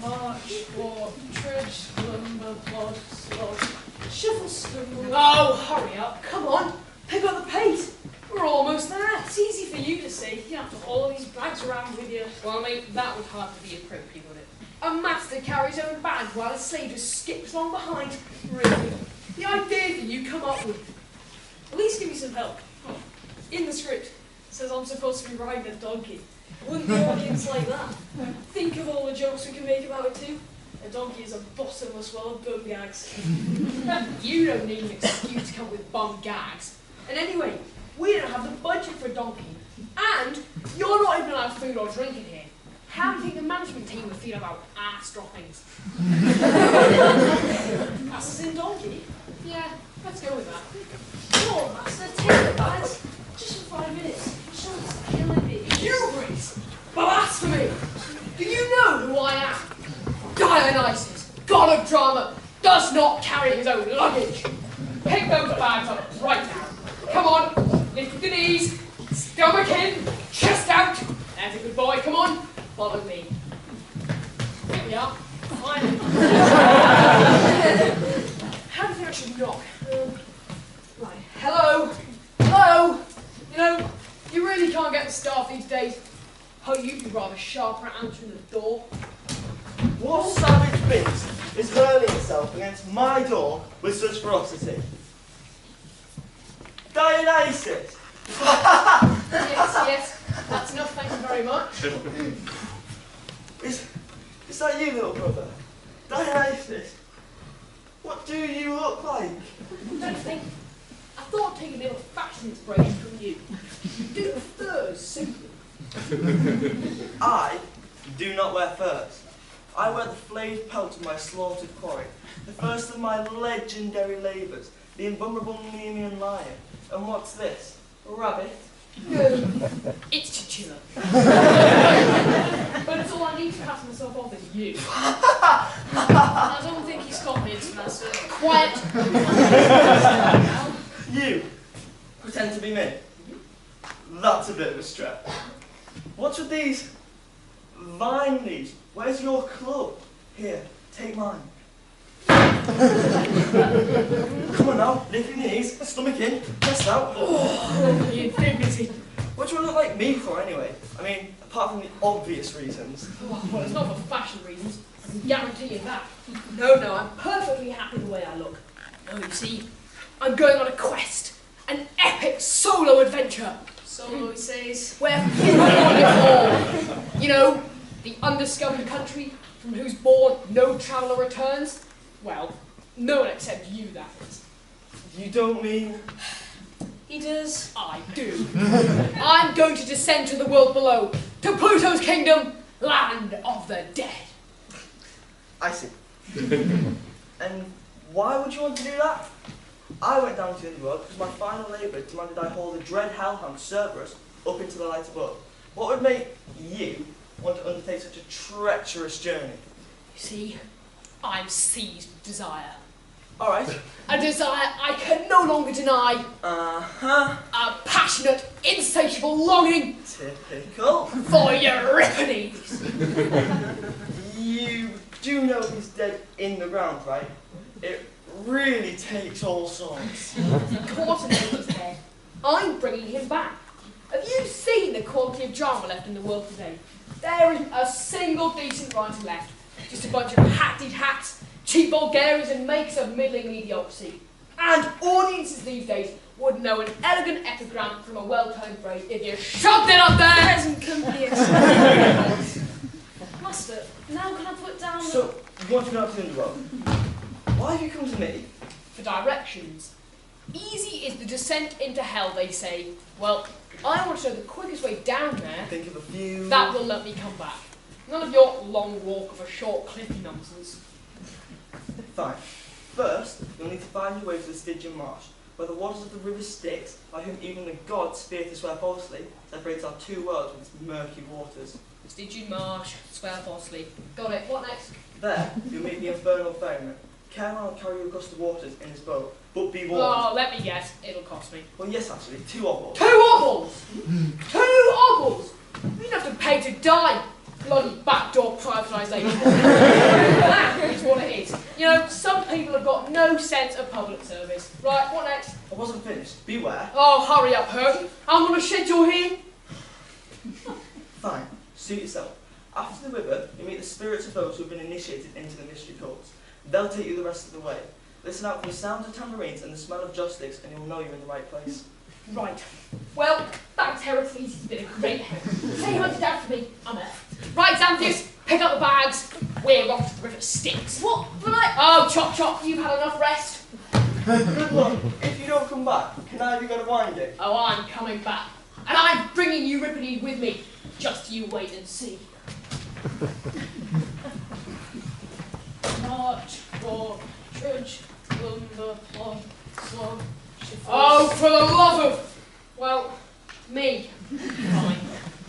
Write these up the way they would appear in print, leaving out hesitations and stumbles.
March, walk, trudge, lumber, plod, slog, shuffle, stumble. Oh, hurry up, come on, pick up the pace. We're almost there. It's easy for you to see. You don't have to haul all these bags around with you. Well, mate, that would hardly be appropriate, would it? A master carries his own bag while a slave just skips along behind. Really? The idea that you come up with. At least give me some help. In the script, it says I'm supposed to be riding a donkey. Wouldn't the audience like that? Think of all the jokes we can make about it too. A donkey is a bottomless well of bum gags. You don't need an excuse to come up with bum gags. And anyway, we don't have the budget for a donkey. And you're not even allowed food or drinking here. How do you think the management team would feel about ass droppings? Ass is in donkey? Yeah, let's go with that. Come on, master, take the bags. Just for 5 minutes. Show us killing me. Hubris! Blasphemy! Do you know who I am? Dionysus, god of drama, does not carry his own luggage. Pick those bags up right now. Come on, lift the knees, stomach in, chest out. There's a good boy, come on, follow me. Here we are, finally. How do you think I should knock? Right, hello? Hello? You know, you really can't get the staff these days. Oh, you'd be rather sharper at answering the door. What savage beast is hurling itself against my door with such ferocity? Dionysus! Yes, that's enough, thank you very much. Is that you, little brother? Dionysus? What do you look like? Don't think. I thought I'd take a little fashion inspiration from you. Do furs suit you? I do not wear furs. I wear the flayed pelt of my slaughtered quarry, the first of my legendary labours, the invulnerable Nemean lion. And what's this? A rabbit? It's Chinchilla. But it's all I need to pass myself off as you. I don't think he's got me, Master. Quiet. You pretend to be me? That's a bit of a stretch. What's with these vine leaves? Where's your club? Here, take mine. Come on now, lift your knees, stomach in, chest out. Oh, the indignity. What do you look like me for anyway? I mean, apart from the obvious reasons. Oh, well, it's not for fashion reasons. I can guarantee you that. No, I'm perfectly happy the way I look. No, you see, I'm going on a quest. An epic solo adventure. Solo, he says. Where you know, the undiscovered country from whose bourne no traveller returns. Well, no one except you, that is. You don't mean... He does. I do. I'm going to descend to the world below, to Pluto's kingdom, land of the dead. I see. And why would you want to do that? I went down to the underworld because my final labour demanded I haul the dread hellhound Cerberus up into the light above. What would make you want to undertake such a treacherous journey? You see, I'm seized with desire. Alright. A desire I can no longer deny. Uh-huh. A passionate, insatiable longing. Typical. For Euripides. You do know he's dead in the ground, right? It really takes all sorts. Caught him in his head. I'm bringing him back. Have you seen the quality of drama left in the world today? There isn't a single decent writer left. Just a bunch of hackneyed hacks, cheap vulgarities and makes of middling mediocrity. And audiences these days would know an elegant epigram from a well-toned phrase if you shoved it up there. Present company. Master, now can I put down So, you want to go out to the underworld? Why have you come to me? For directions. Easy is the descent into hell, they say. Well, I want to know the quickest way down there. Think of a few... That will let me come back. None of your long walk of a short cliffy nonsense. Fine. First, you'll need to find your way to the Stygian Marsh, where the waters of the river Styx, by whom even the gods fear to swear falsely, separates our two worlds with its murky waters. Stygian Marsh, swear falsely. Got it. What next? There, you'll meet the infernal ferryman. Caroline will carry you across the waters in his boat, but be warned. Oh, let me guess. It'll cost me. Well, yes, actually, 2 obols. 2 obols! 2 obols! You don't have to pay to die. Bloody backdoor privatisation. That is what it is. You know, some people have got no sense of public service. Right, what next? I wasn't finished. Beware. Oh, hurry up, Herc. I'm on a schedule here. Fine. Suit yourself. After the river, you meet the spirits of those who have been initiated into the mystery courts. They'll take you the rest of the way. Listen out for the sounds of tambourines and the smell of joss sticks, and you'll know you're in the right place. Right. Well, thanks, Heracles. He's been a great help. Say hunted down for me. I'm off. Right, Xanthius, pick up the bags. We're off to the river Styx. What? Right. Oh, chop chop, you've had enough rest. Good luck. If you don't come back, can I have you go to wine game? Oh, I'm coming back. And I'm bringing Euripides with me. Just you wait and see. March, walk, trudge, lumber, plod, slog, oh, for the love of... Well, me. Fine.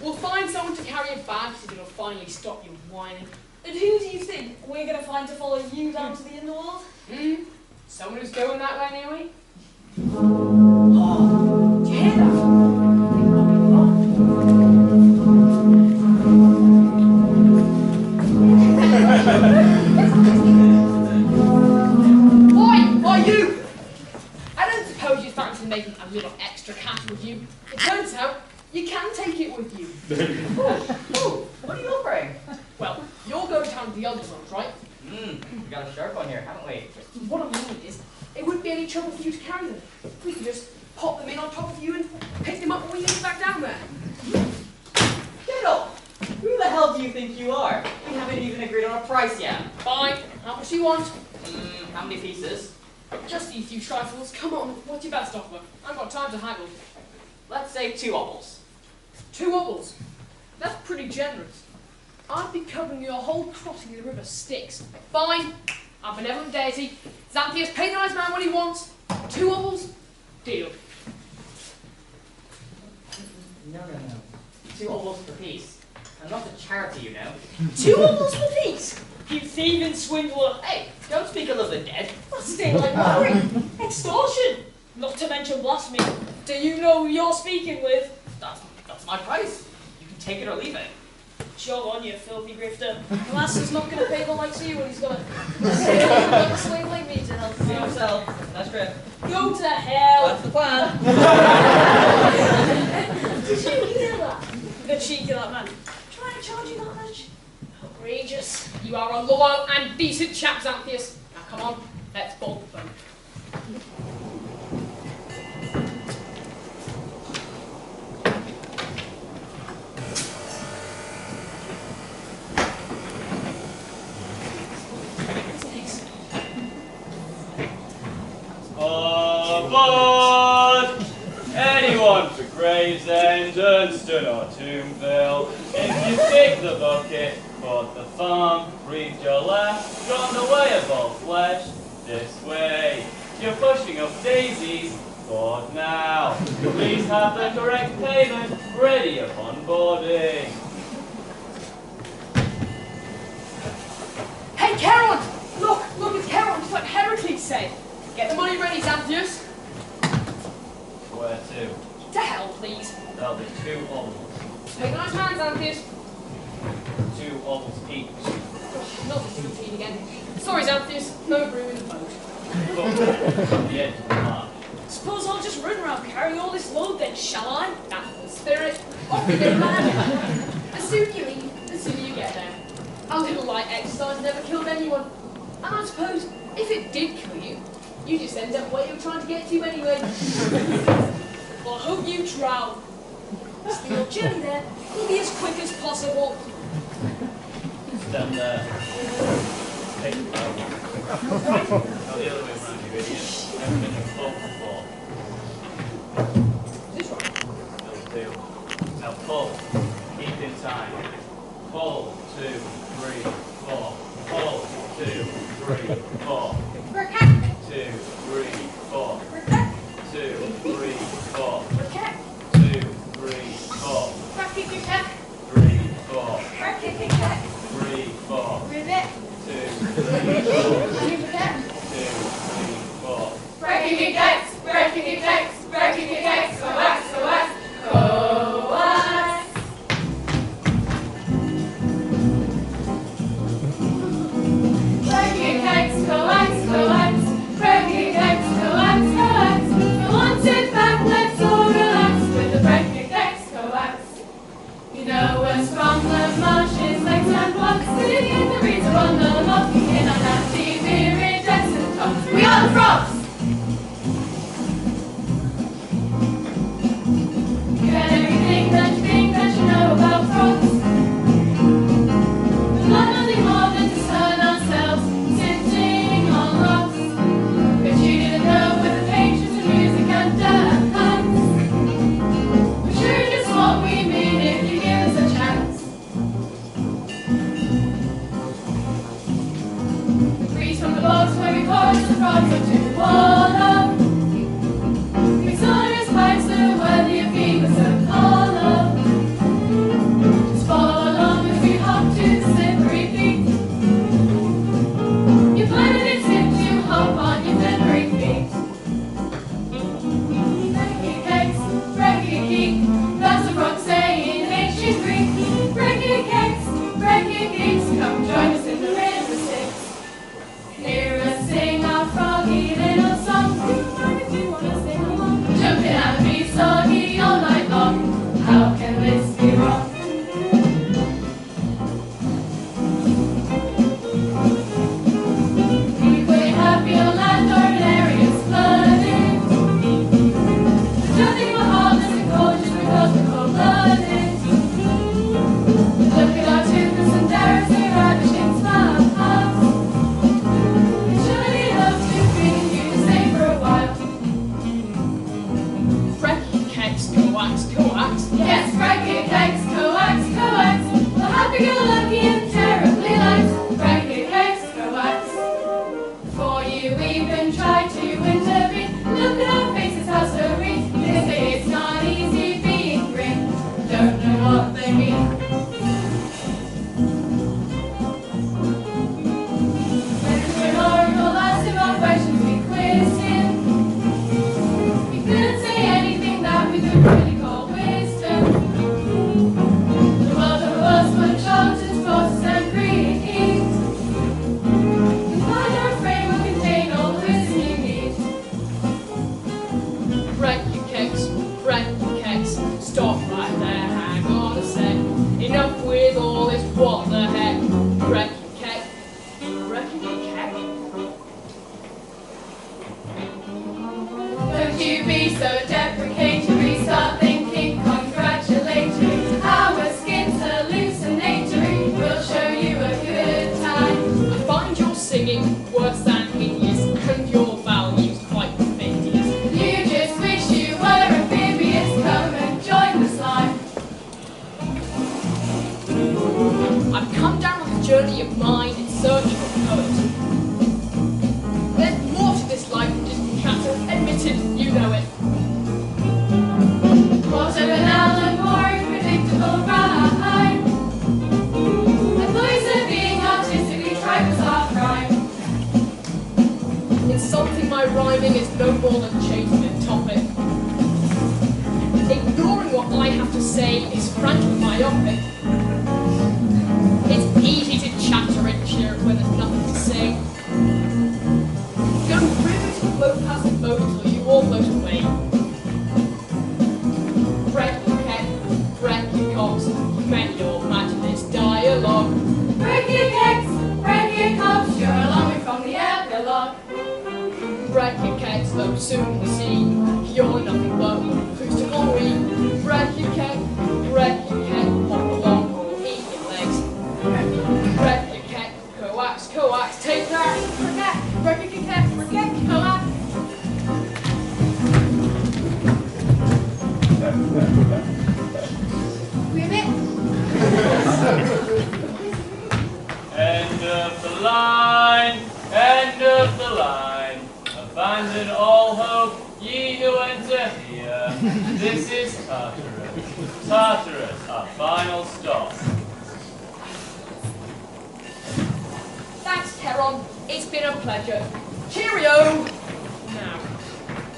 We'll find someone to carry a bag so it'll finally stop you whining. And who do you think we're going to find to follow you down to the underworld? Someone who's going that way anyway? Oh, do you hear that? Why you? I don't suppose you fancy making a little extra cash with you. It turns out you can take it with you. Ooh, what are you offering? Well, you're going down to the underworld, right? We got a sharp one here, haven't we? What I mean is, it wouldn't be any trouble for you to carry them. We could just pop them in on top of you and pick them up when we get back down there. Get off! Who the hell do you think you are? We haven't even agreed on a price yet. Fine. How much do you want? How many pieces? Just these few trifles. Come on, what's your best offer? I've got time to haggle. Let's say 2 opals. 2 opals. That's pretty generous. I'd be covering your whole crossing of the river Styx. Fine. Our benevolent deity. Xanthius, pay the nice man what he wants. 2 opals. Deal. No. 2 opals per piece. I'm not a charity, you know. 2 opals per piece? You thieving swindler. Hey, don't speak a little bit dead. That's daylight robbery. Extortion. Not to mention blasphemy. Do you know who you're speaking with? That's my price. You can take it or leave it. Jog on, you filthy grifter. The master's not going to pay the likes of you when he's got a slave like me to help See him out. yourself. That's great. Go to hell. That's the plan. Did you hear that? The cheek of that man. Trying to charge you that much? Outrageous. You are a loyal and decent chap, Xanthius. Now come on, let's bolt the boat. Aboard! Anyone for Gravesend, Dunstan or Tombville, if you take the bucket, put the thumb, breathe your left, gone the way of all flesh, this way. You're pushing up daisies, board now. Please have the correct payment ready upon boarding. Hey, Charon! Look, it's Charon, just like Heracles said. Get the money ready, Xanthius. Where to? To hell, please. There'll be 2 opals. Take a nice man, Xanthius. 2 opals each. Not this routine again. Sorry, Xanthius, no room in the boat. From the edge of the marsh. Suppose I'll just run around carrying all this load then, shall I? That's the spirit. Off you go, man. The sooner you leave, the sooner you get there. A little light exercise never killed anyone. And I suppose, if it did kill you, you just end up where you're trying to get to anyway. Well, I hope you drown. So your journey there will be as quick as possible. Stand there. Take the boat. Go the other way around, you idiot. Never been in a boat before. Is this right? Will do. Now pull. Keep in time. Pull, 2, 3, 4. Pull, 2, 3, 4. 2, 3, 4. 2, 3, 4. 2, 3, 4. 3, 4. 3, 4. 2, 3, 4. 2, 3, 4. Breaking your decks, breaking your decks, breaking your decks, go west, go west, go west. and walk, sitting in the reeds on the lock, in our nasty iridescent tops. We are the frogs! You had everything that you think that you know about frogs. But not nothing more than to sun ourselves, sitting on rocks. But you didn't know with the patrons of music and dance. We're sure just what we mean if you give us a chance. The breeze from the boats when we chorus the frogs up to wallow. We sonorous pipes that are worthy of being so hollow. Just follow along as we hop to the slippery beat. You're finding it tip to hop on your slippery feet. Breaking cakes, breaking geek, that's the frog saying ancient Greek. Breaking cakes, breaking geeks, come join us in the river Styx. Hear us sing our froggy little song. Do you mind if you want to sing along? Jumping and be soggy all night long. How can this be wrong? We play happy on land or in areas flooded. There's nothing more heartless and gorgeous because we're cold-blooded. Look at our toothless and daring ravishing smiles. It's surely enough to bring you to stay for a while. Brekkie cakes, coax, coax. Yes, bracket cakes, coax, coax. We're happy-go-lucky and terribly light. Bracket cakes, coax. Before you even try to intervene, look at our faces, how serene. They say it's not easy being green. Don't know what they mean. When Oracle asked him our questions, we quizzed him. He couldn't say anything that we could really call wisdom. The world of us were charters, forces, and creeds. Inside our frame will contain all the wisdom you need. Brekkie cakes, stop right there, hang on a sec. Enough with all this, what the heck? Brekkie cake. Don't you be so deprecatory, start thinking congratulatory. Our skin's hallucinatory, we'll show you a good time. I find your singing worse than hideous, and your values quite perfidious. You just wish you were amphibious, come and join the slime. I've come down on a journey of mine in search of a poet. There's more to this life than just chatter, admitted, you know it. What a banal and boring, predictable rhyme. The voice of being artistically tried was our crime. Insulting my rhyming is no more than changing the topic. Ignoring what I have to say is frankly myopic. It's easy to chatter and cheer when there's nothing to say. Go rude to float past the boat until you all float away. Brekkie cocks, you meant you'll imagine this dialogue. Break your cakes, break your cups, you're a long way from the epilogue. Brekkie cakes, though soon we'll see you're nothing but who's to glory. Brekkie cake, hop along or we'll eat your legs. Brekkie cake, coax, take that. Brekkie cake, coax. We admit. End of the line, end of the line. Abandon all hope, ye who enter here. This is Tartarus. Tartarus, our final stop. Thanks, Teron. It's been a pleasure. Cheerio! Now,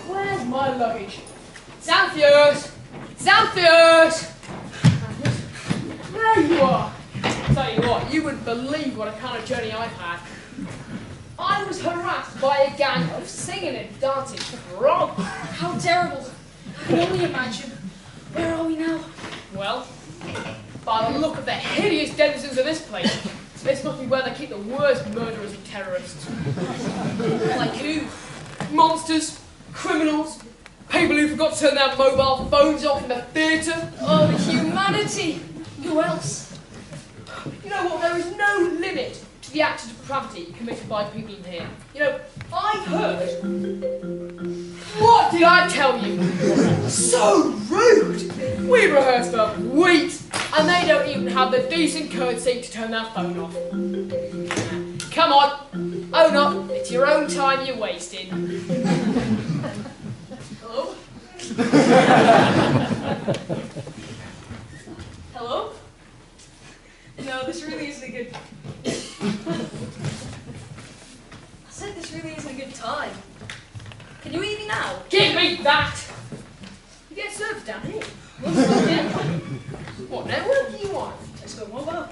where's my luggage? Xanthius! Xanthius! There you are! Tell you what, you wouldn't believe what a kind of journey I've had. I was harassed by a gang of singing and dancing frogs. How terrible. I can only imagine. Where are we now? Well, By the look of the hideous denizens of this place, this must be where they keep the worst murderers and terrorists. Like who? Monsters, criminals, people who forgot to turn their mobile phones off in the theatre. Oh, the humanity! Who else? You know what? There is no limit to the acts of depravity committed by people in here. You know, I've heard. What did I tell you? So rude! We rehearsed for weeks, and they don't even have the decent courtesy to turn their phone off. Come on, own up. It's your own time you're wasting. Hello? Hello? No, this really isn't a good... I said this really isn't a good time. Can you eat me now? Give me that! You get served down here. What network do you want? Tesco Mobile.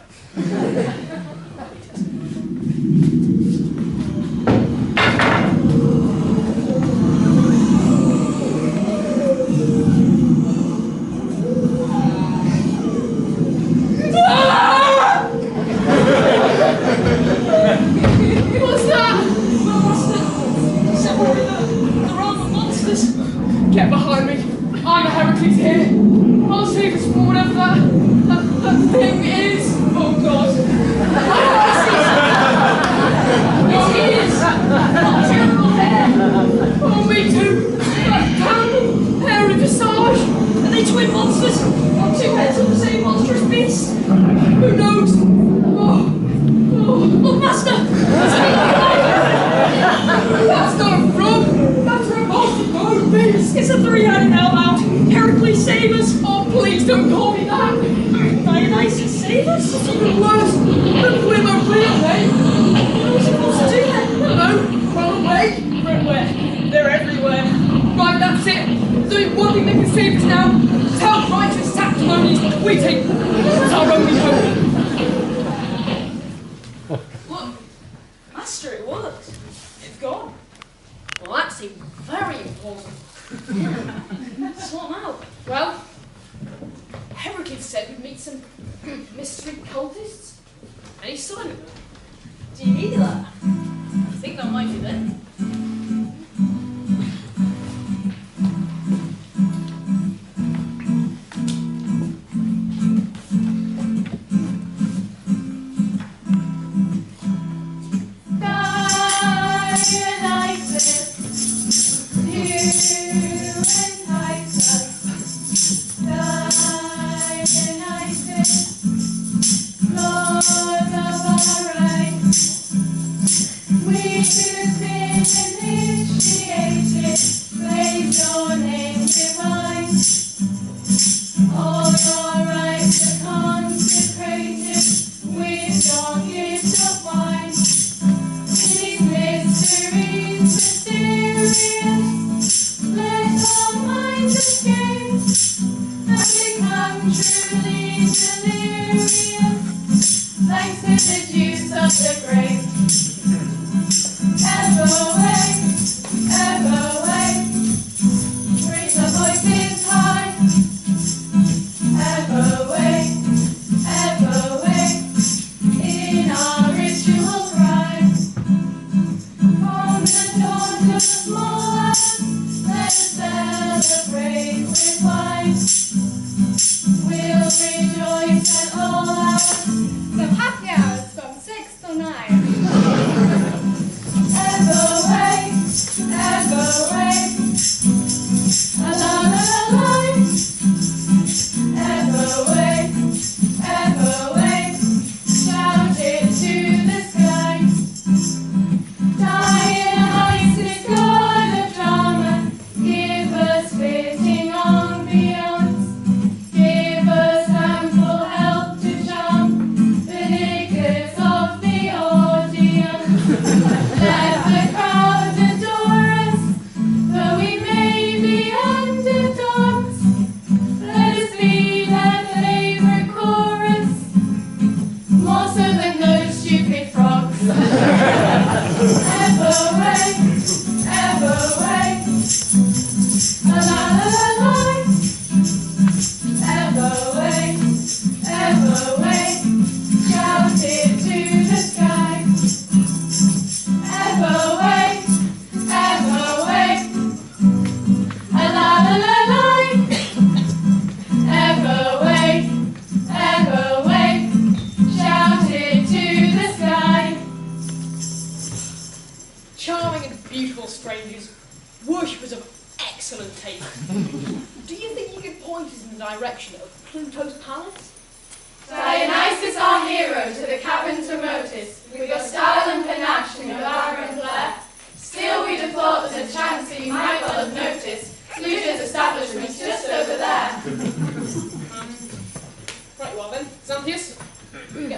What's that? Well, that's the realm of monsters. Get behind me. I'm a Heracles here. I'll see if it's for whatever that thing is. Oh God. It is! What terrible hair! Oh, me too. That terrible hairy visage. Are they twin monsters? Or two heads of the same monstrous beast? Who knows? Oh, Master! That's not a frog. That's a repulsive bird beast. It's a three-headed hellbound! Heracles, save us! Oh, please don't call me that. Dionysus, save us! It's even worse. Look where my real name. What are we supposed to do then? Hello. Run away. Run where? They're everywhere. Right, that's it. There's only one thing that can save us now. Tell righteous testimonies we take as our only hope. Look, Master, it worked. It's gone. Well, that seemed very important. Sort them out. Well, Heracles said we'd meet some mystery cultists, and he signed with them. Do you need that? I think that might be them.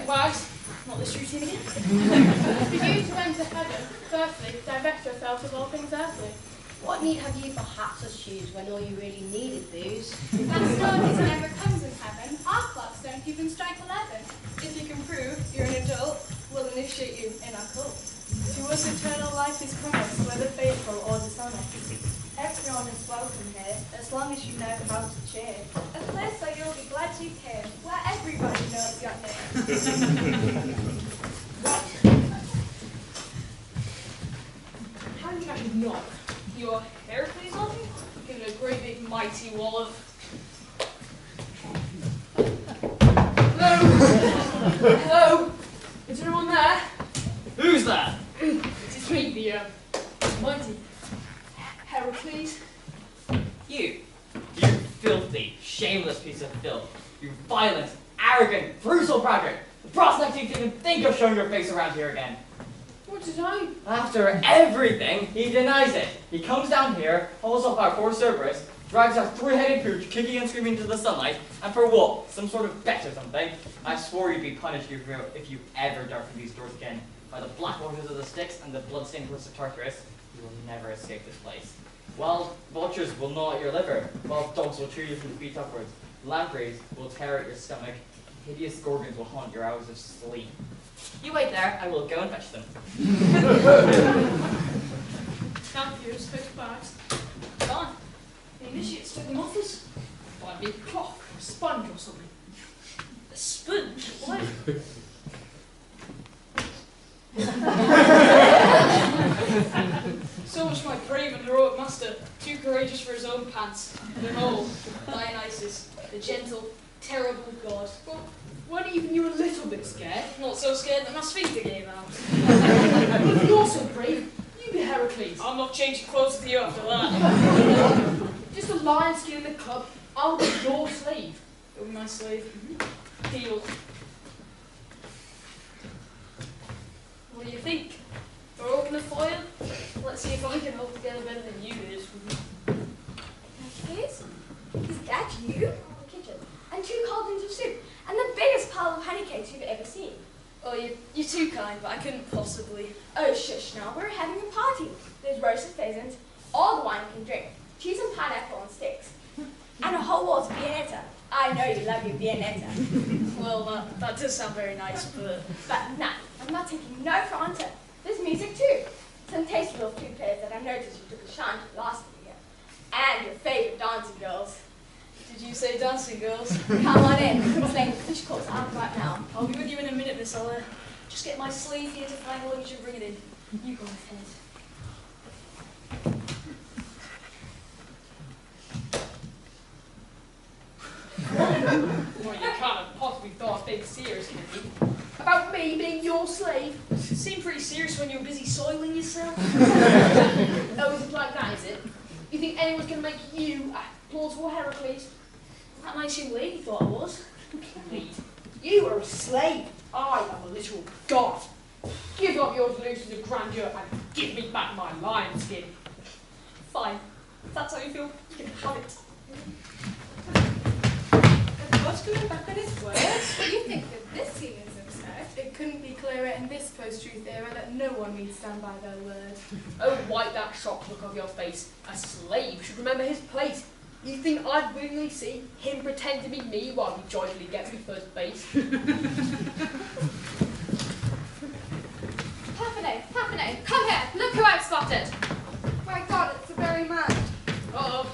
Wags. Not this routine again. For you to enter heaven, firstly, divest yourself of all things earthly. What need have you for hats or shoes when all you really need is booze? That studies never comes in heaven. Our clocks don't even strike 11. If you can prove you're an adult, we'll initiate you in our cult. To us eternal life is promised, whether faithful or dishonest. Everyone is welcome here, as long as you know how to cheer. A place where you'll be glad you came, where everybody knows your name. How do you actually knock? Your hair, please, aren't you? Give it a great big mighty wallop. Hello? Hello? Is anyone there? Who's that? It's me, the mighty Heracles. You filthy, shameless piece of filth. You violent, arrogant, brutal braggart. The prospect you even think of showing your face around here again. What did I? After everything, he denies it. He comes down here, hauls off our poor Cerberus, drags our three-headed pooch, kicking and screaming into the sunlight, and for what? Some sort of bet or something? I swore you'd be punished if you ever darken these doors again. By the black waters of the Styx and the blood-stained cliffs of Tartarus, you will never escape this place. Wild vultures will gnaw at your liver, wild dogs will chew you from the feet upwards, lampreys will tear at your stomach, hideous gorgons will haunt your hours of sleep. You wait there, I will go and fetch them. Can't you expect bags? Gone. The initiates took them off us. Buy a big cloth, or a sponge or something. A sponge? What? So much for my brave and heroic master, too courageous for his own pants. Behold, Dionysus, the gentle, terrible god. Well, weren't even you a little bit scared? Not so scared that my sphincter gave out. Well, if you're so brave, you be Heracles. I'm not changing clothes with you after that. Just a lion skin in the club, I'll be your slave. You'll be my slave. Deal. What do you think? We're open the foil? Let's see if I can hold together better than you did. Hercules? Is that you? The kitchen. And 2 cauldrons of soup. And the biggest pile of honey cakes you've ever seen. Oh, you're too kind, but I couldn't possibly. Oh, shush now. We're having a party. There's roasted pheasants, all the wine you can drink, cheese and pineapple on sticks, and a whole wall of Viennetta. I know you love your Viennetta. Well, that does sound very nice, but... But no, I'm not taking no for answer. There's music too. Some tasty little flute players that I noticed you took a shine to last year. And your favourite dancing girls. Did you say dancing girls? Come on in. We're playing the fish course out right now. I'll be with you in a minute, Miss Ella. Just get my slave here to find the luggage and bring it in. You go ahead. Well, you can't have possibly thought I'd be serious, can you? About me being your slave? It seemed pretty serious when you were busy soiling yourself. Oh, is it like that, is it? You think anyone's going to make you a plausible Heracles? That nice young lady thought I was. Indeed. You are a slave. I am a literal god. Give up your delusions of grandeur and give me back my lion skin. Fine. If that's how you feel, you can have it. What's going back on his words? But you think that this scene is absurd? It couldn't be clearer in this post-truth era that no one need stand by their word. Oh, wipe that shocked look off your face. A slave should remember his place. You think I'd willingly see him pretend to be me while he joyfully gets me first base? Papine, come here. Look who I've spotted. My God, it's the very man. Uh-oh.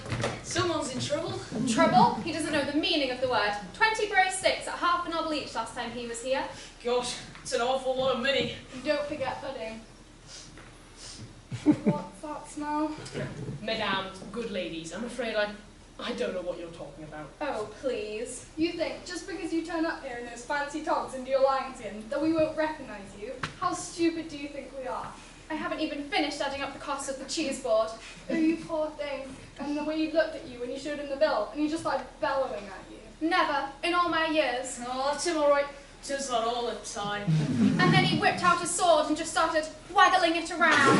Someone's in trouble. Trouble? He doesn't know the meaning of the word. 20 brace sticks at half an obel each last time he was here. Gosh, it's an awful lot of money. And don't forget pudding. What's that smell? Mesdames, good ladies, I'm afraid I don't know what you're talking about. Oh, please. You think, just because you turn up here in those fancy togs and your lion skin, that we won't recognise you? How stupid do you think we are? I haven't even finished adding up the cost of the cheese board. Oh, you poor thing. And the way he looked at you when you showed him the bill, and he just started bellowing at you. Never, in all my years. Oh, that's him all right. Just not all the time. And then he whipped out his sword and just started waggling it around.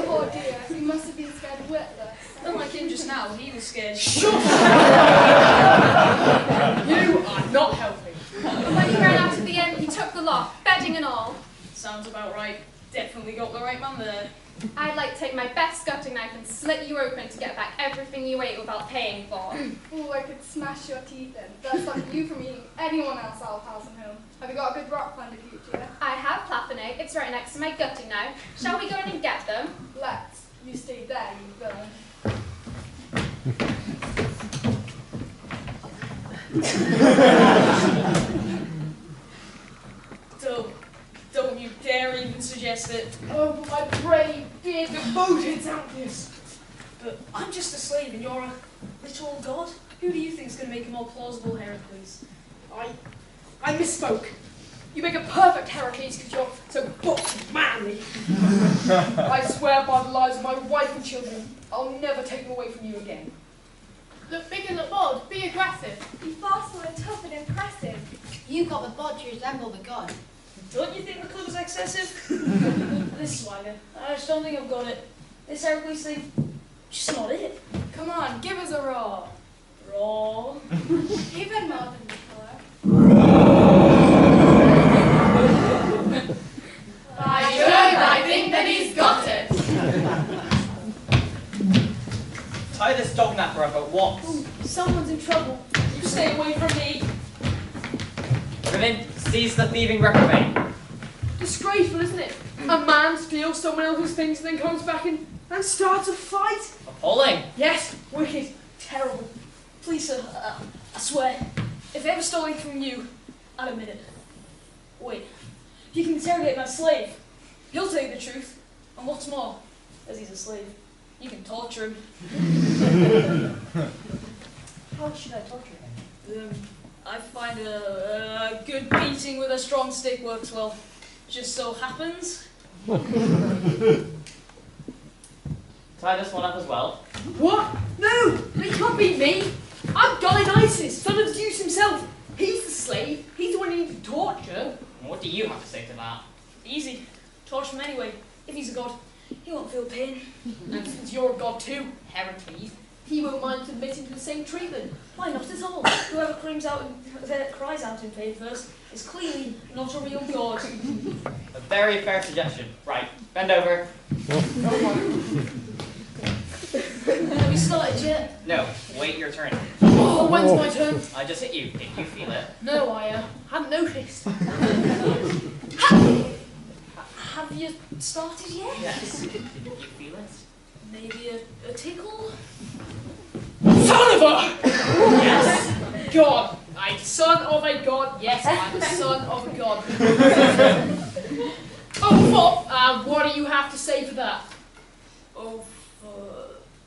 Oh dear, he must have been scared witless. Unlike him just now, he was scared. Shut up! You are not helping. bedding and all. Sounds about right. Definitely got the right man there. I'd like to take my best gutting knife and slit you open to get back everything you ate without paying for. Ooh, I could smash your teeth in. That's stopping you from eating anyone else out of house and home. Have you got a good rock find if you do? I have Platinate. It's right next to my gutting knife. Shall we go in and get them? Let's. You stay there, you villain. Don't you dare even suggest it. Oh, but my brave, dear, devoted Xanthias. But I'm just a slave and you're a little old god. Who do you think's going to make a more plausible Heracles? I misspoke. You make a perfect Heracles because you're so booked and manly. I swear by the lives of my wife and children, I'll never take them away from you again. Look big and look bold. Be aggressive. Be fast and tough and impressive. You've got the bod to resemble the god. Don't you think the club is excessive? This swagger, I just don't think I've got it. This Heracles thing, just not it. Come on, give us a roar. Raw. Even more than before. By Jove, I think that he's got it. Tie this dog napper up at once. Ooh, someone's in trouble. You stay away from me. Women, seize the thieving reprobate. Disgraceful, isn't it? A man steals someone else's things and then comes back and starts a fight. Appalling. Yes, wicked, Terrible. Please, sir, I swear, if I ever stole anything from you, I'd admit it. Wait, you can interrogate my slave. He'll tell you the truth. And what's more, as he's a slave, you can torture him. How should I torture him? I find a good beating with a strong stick works well. Just so happens. Tie this one up as well. What? No, they can't beat me. I'm Dionysus, son of Zeus himself. He's the slave. He's the one you need to torture. What do you have to say to that? Easy. Torture him anyway. If he's a god, he won't feel pain. And since you're a god too, Heracles, he won't mind submitting to the same treatment. Why not at all? Whoever cries out in pain first is clearly not a real god. A very fair suggestion. Right, bend over. Have you started yet? No, wait your turn. Oh, when's my turn? I just hit you. Did you feel it? No, I hadn't noticed. Have you started yet? Yes. Did you feel it? Maybe a tickle? Son of a! Yes. God. I'm son of a god. Yes, I'm the son of a god. What do you have to say for that?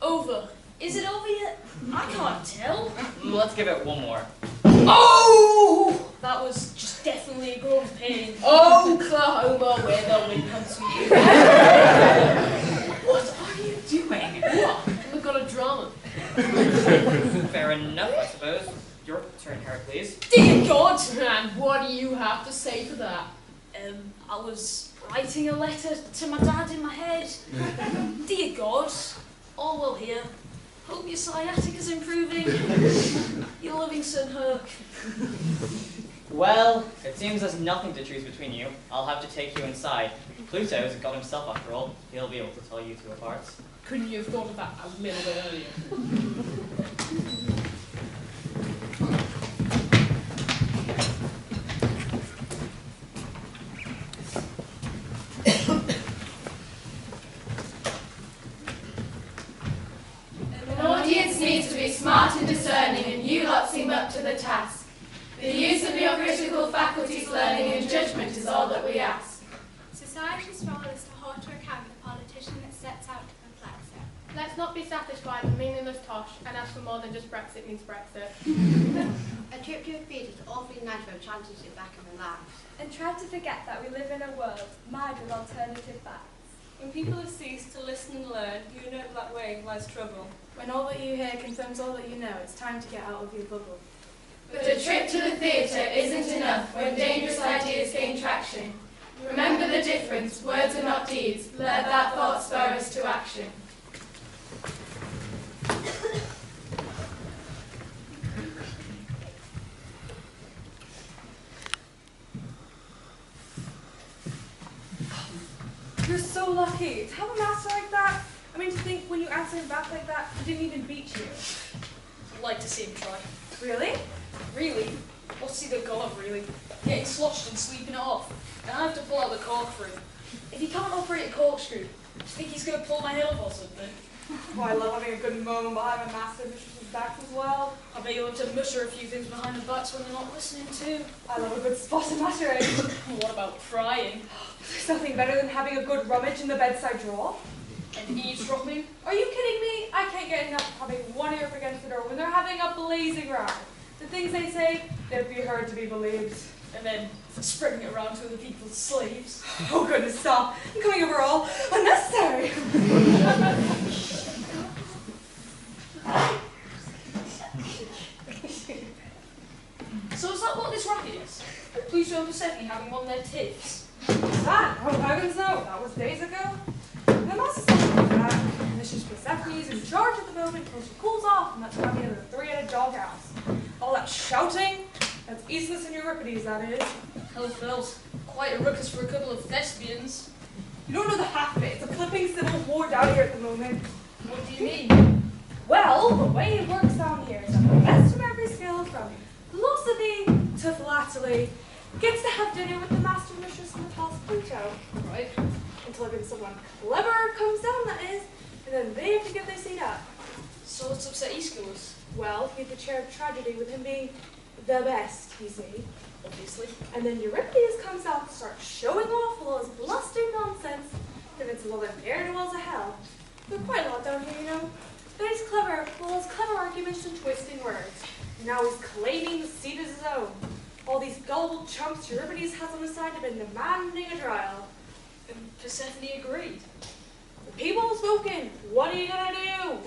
Over. Is it over yet? I can't tell. Let's give it one more. Oh! That was just definitely a groan of pain. Oklahoma, where the wind comes from you. What are you doing? What? We've got a drama. Fair enough, I suppose. Your turn, Heracles. Dear God! And what do you have to say for that? I was writing a letter to my dad in my head. Dear God, all well here. Hope your sciatica's improving. Your loving son, Herc. Well, it seems there's nothing to choose between you. I'll have to take you inside. Pluto is a god himself, after all. He'll be able to tell you two apart. Couldn't you have thought of that a little bit earlier? An audience needs to be smart and discerning, and you lot seem up to the task. The use of your critical faculties, learning and judgment is all that we ask. Society's role is to hold to account the politician that sets out to perplex it. Let's not be satisfied with meaningless tosh and ask for more than just Brexit means Brexit. A trip to a theatre is awfully nice for a chance to sit back and relax. And try to forget that we live in a world marred with alternative facts. When people have ceased to listen and learn, you know that way lies trouble. When all that you hear confirms all that you know, it's time to get out of your bubble. But a trip to the theatre isn't enough when dangerous ideas gain traction. Remember the difference, words are not deeds. Let that thought spur us to action. You're so lucky to have a master like that. I mean, to think when you answer him back like that, he didn't even beat you. I'd like to see him try. Really? Really? What's he the god of, really? Getting sloshed and sleeping it off. And I have to pull out the cork for him. If he can't operate a corkscrew, do you think he's going to pull my head off or something? Oh, I love having a good moment behind my master mistress's back as well. I bet you'll have to mutter a few things behind the butts when they're not listening too. I love a good spot of muttering. What about prying? There's nothing better than having a good rummage in the bedside drawer. And eavesdropping? Are you kidding me? I can't get enough of having one ear up against the door when they're having a blazing row. The things they say, they'd be heard to be believed. And then spreading it around to other people's slaves. Oh goodness, stop. I'm coming over all unnecessary. So is that what this racket is? Please don't upset me having one of their tips. That? Oh heavens no, that was days ago. The master's not back, and this is Persephone's in charge at the moment until she cools off, and that's coming into the three-headed doghouse. All that shouting, that's Aeschylus and Euripides, that is. Hell's bells. Quite a ruckus for a couple of thespians. You don't know the half of it. It's a flipping civil war down here at the moment. What do you mean? Well, the way it works down here is that the best from every skill, from philosophy to philately, gets to have dinner with the master mistress and the toss Pluto. Right. Until again someone clever comes down, that is, and then they have to get their seat up. So what's upset Aeschylus? Well, he had the chair of tragedy with him being the best, you see. Obviously. And then Euripides comes out and starts showing off all his blustering nonsense, convincing all them ne'er-do-wells of hell. They're quite a lot down here, you know. But he's clever, well, his clever arguments and twisting words. And now he's claiming the seat as his own. All these gullible chumps Euripides has on his side have been demanding a trial. And Persephone agreed. The people have spoken. What are you gonna do?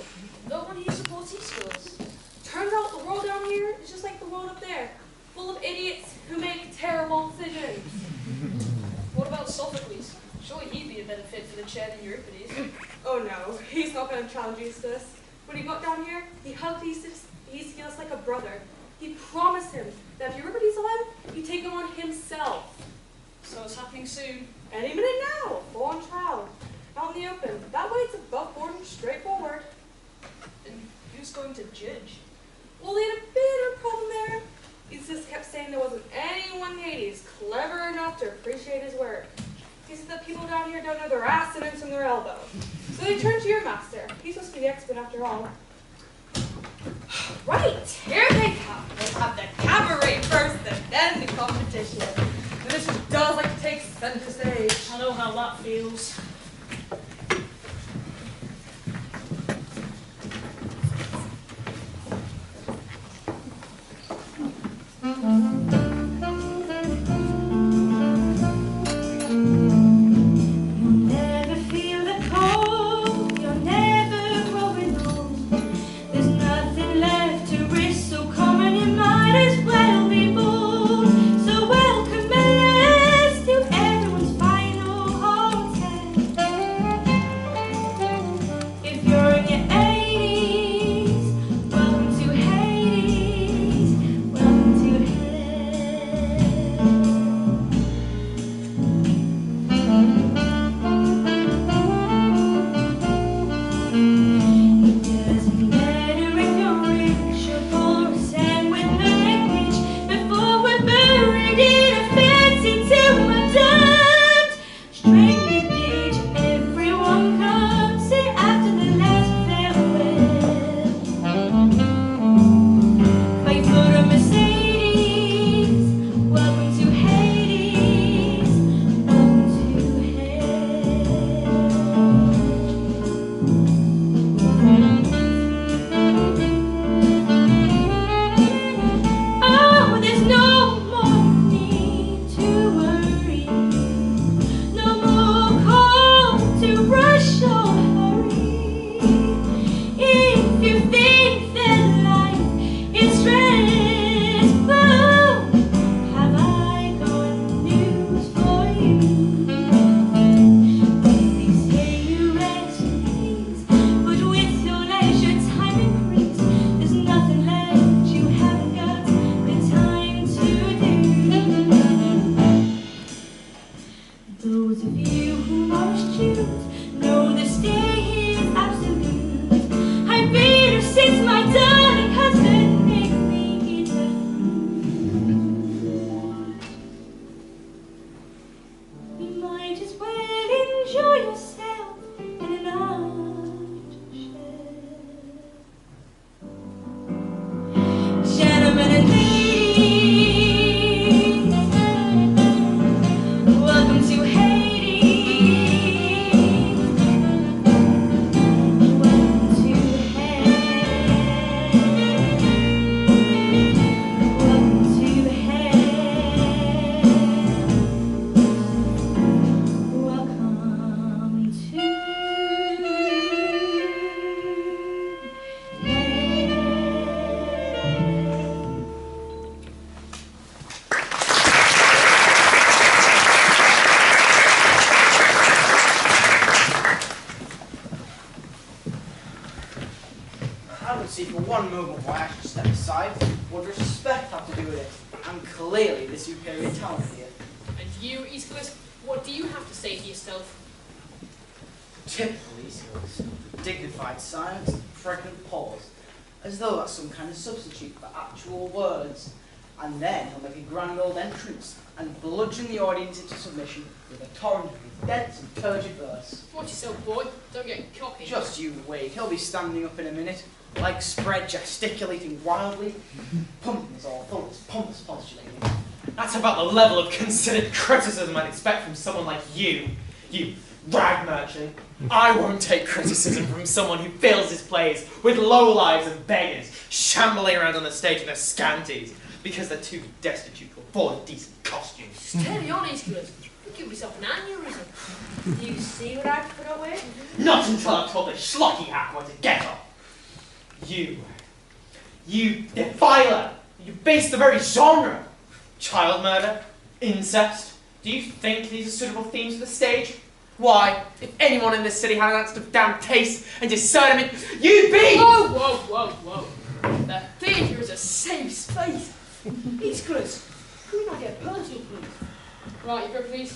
Nobody supports Aeschylus. Turns out the world down here is just like the world up there, full of idiots who make terrible decisions. What about Sophocles? Surely he'd be a better fit for the chair than Euripides. Oh no, he's not going to challenge Aeschylus. When he got down here, he hugged Aeschylus like a brother. He promised him that if Euripides saw him, he'd take him on himself. So it's happening soon. Any minute now, full on trial, out in the open. That way it's above board and straightforward. And who's going to judge? Well, they had a bit of a problem there. Aeschylus kept saying there wasn't anyone in Hades clever enough to appreciate his work. He said that people down here don't know their assonance from their elbow. So they turned to your master. He's supposed to be the expert after all. Right, here they come. We'll have the cabaret first and then the competition. And this just does like to take center stage. I know how that feels. Everyone's final home. Those of you who are astute know this day is absolute. I've been her since my darling husband made me eat her food. You might as well enjoy yourself in an armchair. Gentlemen and ladies, welcome to Hades. Welcome to hell. Welcome to hell. Welcome to hell. I don't see for one moment why I should step aside. What does respect have to do with it? I'm clearly the superior talent here. And you, Aeschylus, what do you have to say to yourself? Typical Aeschylus. Dignified silence, pregnant pause. As though that's some kind of substitute for actual words. And then he'll make a grand old entrance and bludgeon the audience into submission with a torrent of dense and turgid verse. Watch yourself, boy. Don't get cocky. Just you wait, he'll be standing up in a minute, like spread, gesticulating wildly, pumping his all full of his pompous postulating. That's about the level of considered criticism I'd expect from someone like you rag merchant. I won't take criticism from someone who fills his plays with lowlives and beggars, shambling around on the stage in their scanties, because they're too destitute to afford decent costumes. Steady on, Aeschylus. You give yourself an aneurysm. Do you see what I put up with? Not until I've told the schlocky hack where to get her. You defiler! You base the very genre! Child murder, incest. Do you think these are suitable themes for the stage? Why, if anyone in this city had an ounce of damn taste and discernment, you'd be— Whoa, whoa, whoa, whoa. The theatre is a safe space. Aeschylus, could we not get personal, please? Right, you go, please.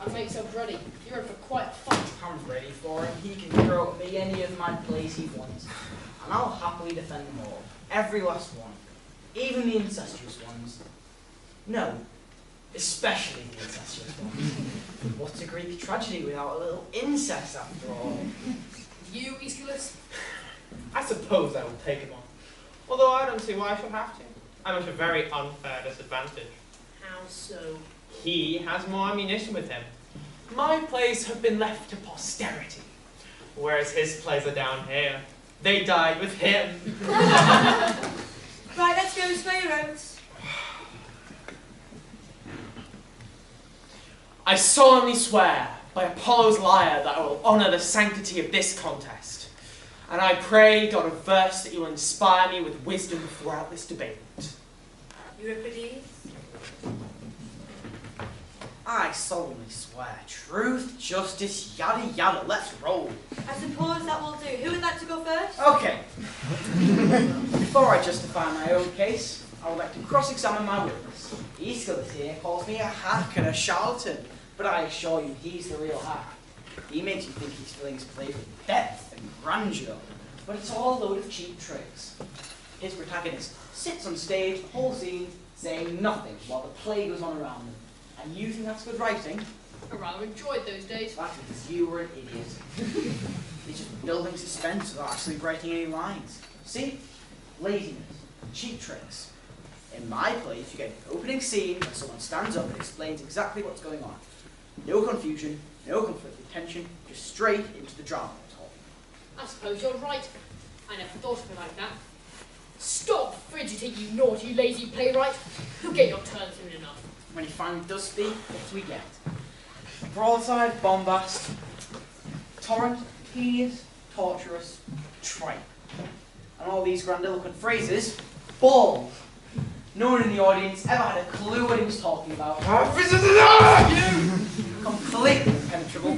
I'll make yourself ready. You're in for quite a fight. I'm ready for him. He can throw at me any of my plays he wants. And I'll happily defend them all. Every last one. Even the incestuous ones. No, especially the incestuous ones. What's a Greek tragedy without a little incest after all? You, Aeschylus? I suppose I will take him on. Although I don't see why I should have to. I'm at a very unfair disadvantage. How so? He has more ammunition with him. My plays have been left to posterity, whereas his plays are down here. They died with him. Right, let's go sway your oats. I solemnly swear by Apollo's lyre that I will honour the sanctity of this contest. And I pray, God of verse, that you will inspire me with wisdom throughout this debate. Euripides? I solemnly swear. Truth, justice, yada yada. Let's roll. I suppose that will do. Who would like to go first? Okay. Before I justify my own case, I would like to cross-examine my witness. Aeschylus here calls me a hack and a charlatan, but I assure you he's the real hack. He makes you think he's filling his play with depth and grandeur, but it's all a load of cheap tricks. His protagonist sits on stage the whole scene, saying nothing while the play goes on around them. And you think that's good writing? I rather enjoyed those days. That's because you were an idiot. He's just building suspense without actually writing any lines. See? Laziness. Cheap tricks. In my plays, you get an opening scene where someone stands up and explains exactly what's going on. No confusion, no conflicted tension, just straight into the drama we're talking. I suppose you're right. I never thought of it like that. Stop fidgeting, you naughty, lazy playwright. You'll get your turn soon enough. When he finally does speak, what do we get? Broadside, bombast, torrent, tedious, torturous, tripe. And all these grandiloquent phrases, balls. No one in the audience ever had a clue what he was talking about. Completely impenetrable.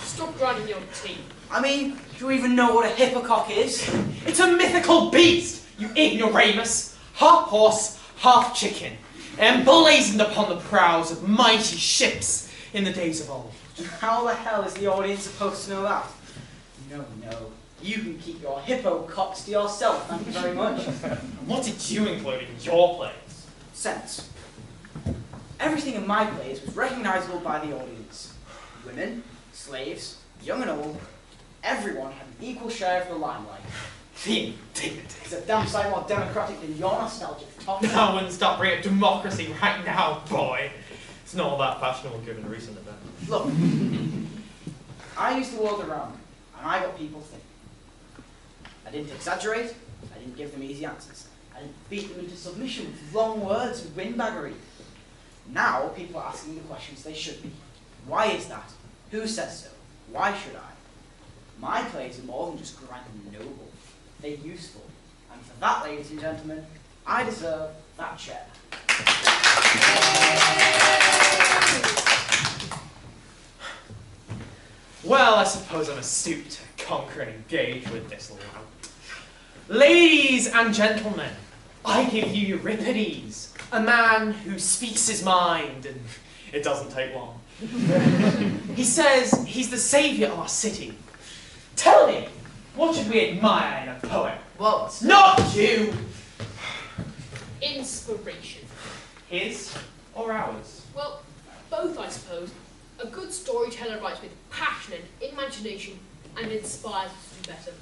Stop grinding your teeth. I mean, do you even know what a hippocock is? It's a mythical beast, you ignoramus, half horse, half chicken, emblazoned upon the prows of mighty ships. in the days of old. How the hell is the audience supposed to know that? No. You can keep your hippo cocks to yourself, thank you very much. What did you include in your plays? Sense. Everything in my plays was recognizable by the audience. Women, slaves, young and old, everyone had an equal share of the limelight. The indignity. It's a damn sight more democratic than your nostalgic talk. I wouldn't stop bringing up democracy right now, boy. It's not all that fashionable given recent events. Look, I used the world around me, and I got people thinking. I didn't exaggerate, I didn't give them easy answers. I didn't beat them into submission with long words and windbaggery. Now people are asking the questions they should be. Why is that? Who says so? Why should I? My plays are more than just grand and noble. They're useful. And for that, ladies and gentlemen, I deserve that chair. Well, I suppose I'm astute to conquer and engage with this law. Ladies and gentlemen, I give you Euripides, a man who speaks his mind, and it doesn't take long. He says he's the saviour of our city. Tell me, what should we admire in a poet? Well, it's Not you! Inspiration. His or ours? Well, both, I suppose. A good storyteller writes with passion and imagination and inspires us to do better.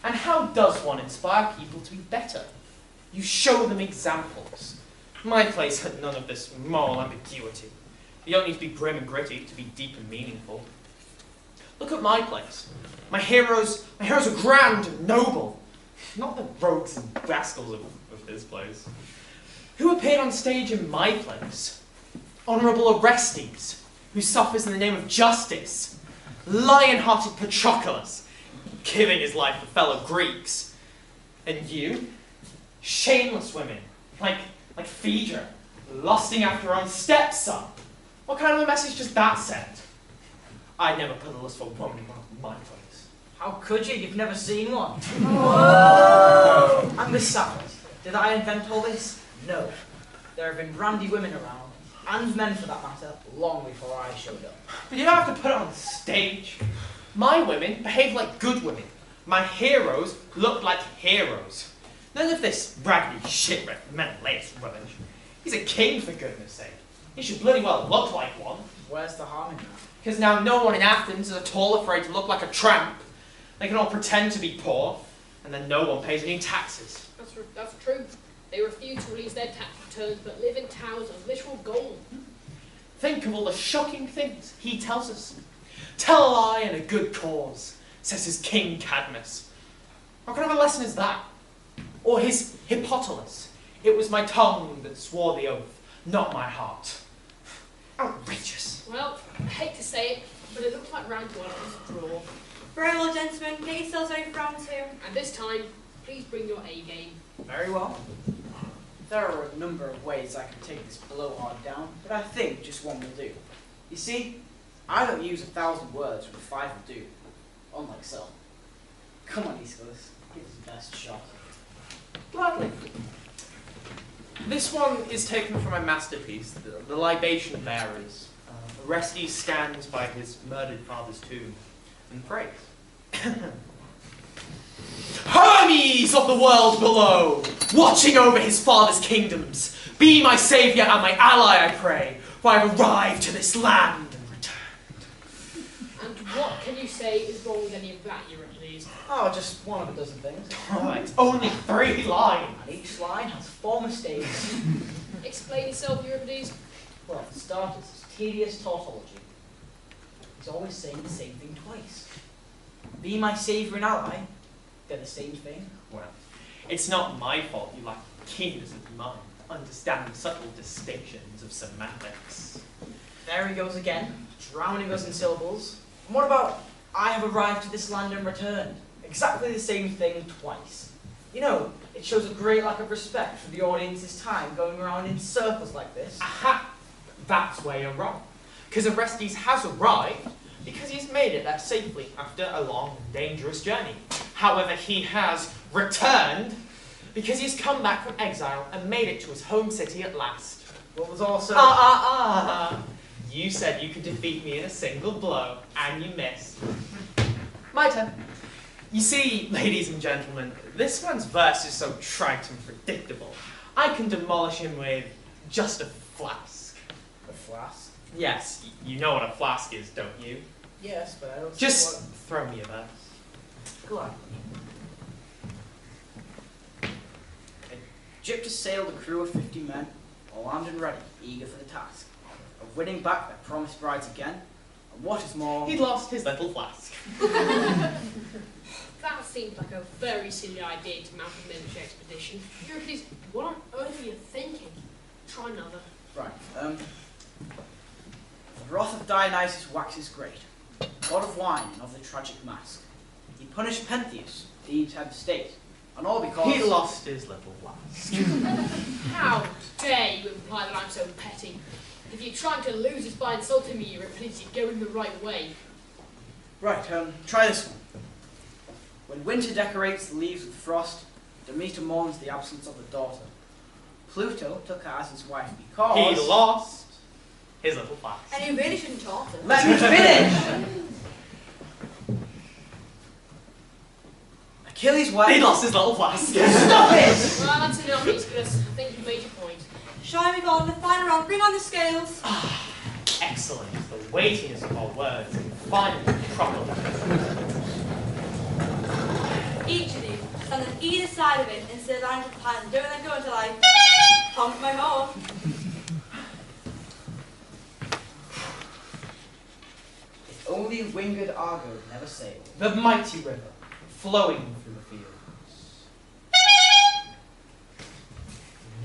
And how does one inspire people to be better? You show them examples. My plays had none of this moral ambiguity. You don't need to be grim and gritty to be deep and meaningful. Look at my plays. My heroes are grand and noble. Not the rogues and rascals of his plays. Who appeared on stage in my plays? Honourable Orestes, who suffers in the name of justice. Lion-hearted Patroclus, giving his life for fellow Greeks. And you? Shameless women, like Phaedra, lusting after her own stepson. What kind of a message does that send? I never put a lust for woman in my place. How could you? You've never seen one. Whoa! And besides, did I invent all this? No. There have been randy women around, and men for that matter, long before I showed up. But you don't have to put it on stage. My women behave like good women. My heroes look like heroes. None of this raggedy shit Menelaus rubbish. He's a king, for goodness sake. He should bloody well look like one. Where's the harm in that? Because now no one in Athens is at all afraid to look like a tramp. They can all pretend to be poor, and then no one pays any taxes. That's true. They refuse to release their tax returns but live in towers of literal gold. Think of all the shocking things he tells us. Tell a lie in a good cause, says his King Cadmus. What kind of a lesson is that? Or his Hippotulus. It was my tongue that swore the oath, not my heart. Outrageous. Well, I hate to say it, but it looks like round one is a draw. Very well, gentlemen, get yourselves ready for round 2. And this time, please bring your A game. Very well. There are a number of ways I can take this blowhard down, but I think just one will do. You see, I don't use 1,000 words when 5 will do. Unlike so. Come on, Aeschylus, give us the best shot. Gladly. This one is taken from my masterpiece, The Libation Bearers. Orestes stands by his murdered father's tomb and prays. Hermes of the world below, watching over his father's kingdoms, be my saviour and my ally, I pray, for I have arrived to this land and returned. And what can you say is wrong with any of that, Euripides? Oh, just one of a dozen things. Alright, only 3 lines. And each line has 4 mistakes. Explain yourself, Euripides. Well, for starters, it's tedious tautology. He's always saying the same thing twice. Be my saviour and ally, they're the same thing. Well, it's not my fault you lack keenness of mind, understanding subtle distinctions of semantics. There he goes again, drowning us in syllables. And what about, I have arrived to this land and returned? Exactly the same thing twice. You know, it shows a great lack of respect for the audience's time going around in circles like this. Aha! That's where you're wrong. Because Orestes has arrived because he's made it there safely after a long and dangerous journey. However, he has returned because he's come back from exile and made it to his home city at last. What was also... You said you could defeat me in a single blow, and you missed. My turn. You see, ladies and gentlemen, this man's verse is so trite and predictable. I can demolish him with just a flask. A flask? Yes, you know what a flask is, don't you? Yes, but I don't Just throw me a verse. Go on. Egyptus sailed a crew of 50 men, all armed and ready, eager for the task of winning back their promised brides again, and what is more... He'd lost his little flask. That seems like a very silly idea to mount a military expedition. Euclides, what on earth are you thinking? Try another. Right, the wrath of Dionysus waxes great, god of wine and of the tragic mask. He punished Pentheus, Thebes' head of state, and all because... He lost his little flask. How dare you imply that I'm so petty? If you're trying to lose us by insulting me, Euripides, you're going the right way. Right, try this one. When winter decorates the leaves with frost, Demeter mourns the absence of the daughter. Pluto took her as his wife because... He lost his little flask. And you really shouldn't talk to him. Let me finish! Achilles' wife... He lost his little flask. Stop it! Well, that's enough, Aeschylus. I think you've made your point. Shall we go on the final round? Bring on the scales. Excellent. The weightiness of our words and finally properly. Each of you stand on either side of it and say lines of time. Don't let go until I honk my horn. If only winged Argo never sailed. The mighty river flowing through the fields.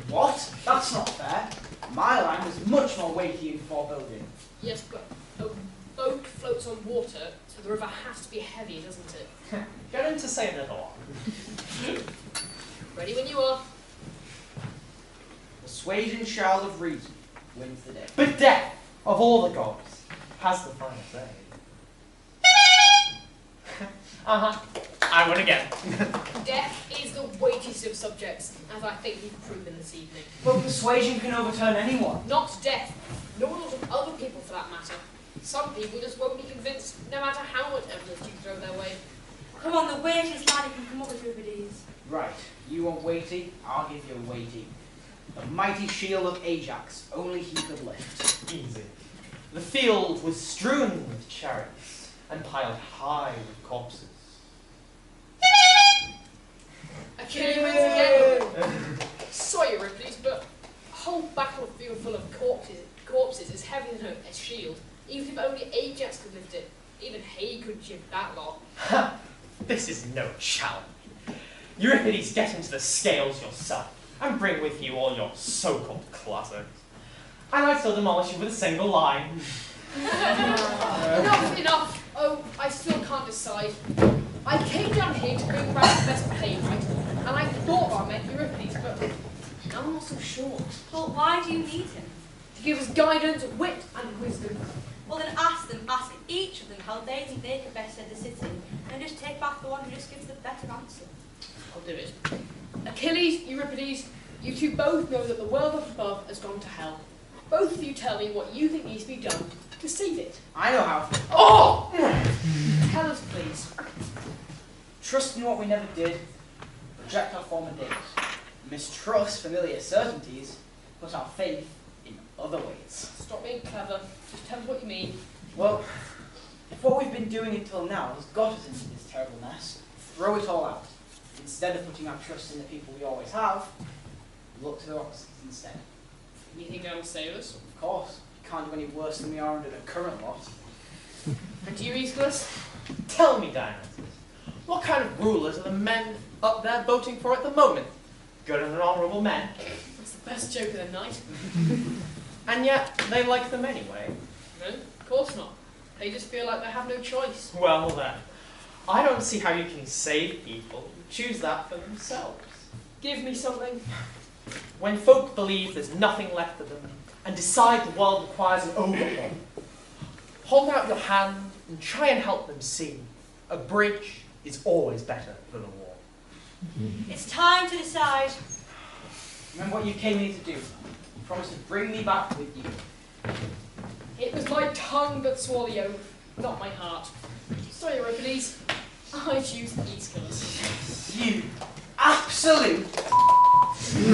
What? That's not fair. My line was much more weighty and foreboding. Yes, but a boat floats on water, so the river has to be heavy, doesn't it? Get him to say another one. Ready when you are. The Swadian child of reason wins the day. But death, of all the gods, has the final say. I won again. Death is the weightiest of subjects, as I think we've proven this evening. But persuasion can overturn anyone. Not death, nor a lot of other people for that matter. Some people just won't be convinced, no matter how much evidence you throw their way. Come on, the weightiest line you can come up with, Euripides. Right, you want weighty, I'll give you weighty. The mighty shield of Ajax, only he could lift. Easy. The field was strewn with chariots and piled high with corpses. Achilles wins again. Sorry, Euripides, but a whole battlefield full of corpses is heavier than a shield. Even if only Ajax could lift it, even he couldn't shift that lot. This is no challenge. Euripides, get into the scales yourself and bring with you all your so-called classics. And I still demolish you with a single line. Enough. Oh, I still can't decide. I came down here to bring back the best playwright, and I thought I met Euripides, but now I'm not so sure. But why do you need him? To give us guidance, wit, and wisdom. Well then ask each of them how they think they could best set the city, and just take back the one who just gives the better answer. I'll do it. Achilles, Euripides, you two both know that the world up above has gone to hell. Both of you tell me what you think needs to be done to save it. I know how. Oh! Tell us, please. Trust in what we never did, reject our former days, mistrust familiar certainties, put our faith in other ways. Stop being clever. Just tell us what you mean. Well, if what we've been doing until now has got us into this terrible mess, throw it all out. Instead of putting our trust in the people we always have, look to the opposites instead. You think I will save us? Of course, we can't do any worse than we are under the current lot. And you, Aeschylus? Tell me, Dionysus, what kind of rulers are the men up there voting for at the moment? Good and honourable men. That's the best joke of the night. And yet, they like them anyway. No, of course not. They just feel like they have no choice. Well then, I don't see how you can save people who choose that for themselves. Give me something. When folk believe there's nothing left of them and decide the world requires an overhaul, hold out your hand and try and help them see a bridge is always better than a wall. It's time to decide. Remember what you came here to do. You promised to bring me back with you. It was tongue that swore the oath, not my heart. Sorry, Euripides. I choose Aeschylus. You absolute.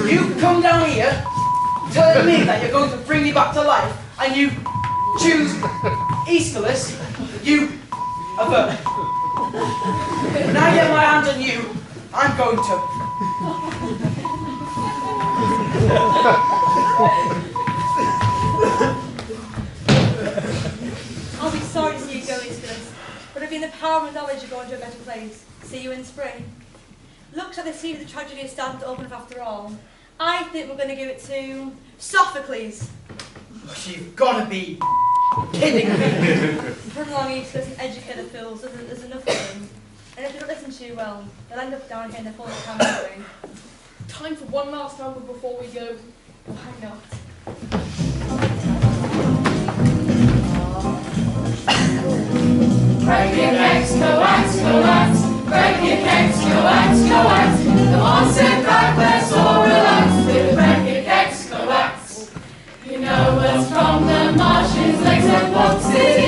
You come down here telling me that you're going to bring me back to life, and you choose Aeschylus. You avert. When I get my hands on you, I'm going to. I'll be sorry to see you go, Aeschylus, but if in the power of knowledge you're going to a better place. See you in spring. Looks like the scene of the tragedy is starting to open up after all. I think we're going to give it to Sophocles. You've got to be kidding me. Run along, Aeschylus, and educate the fools. There's enough of them. And if they don't listen to you well, they'll end up down here in the full camp anyway. Time for one last number before we go. Why not? Break your necks, coax, coax. Break your necks, coax, coax. Come on, sit back, let's all relax. Break your necks, coax. You know us from the marshes, lakes and bog city.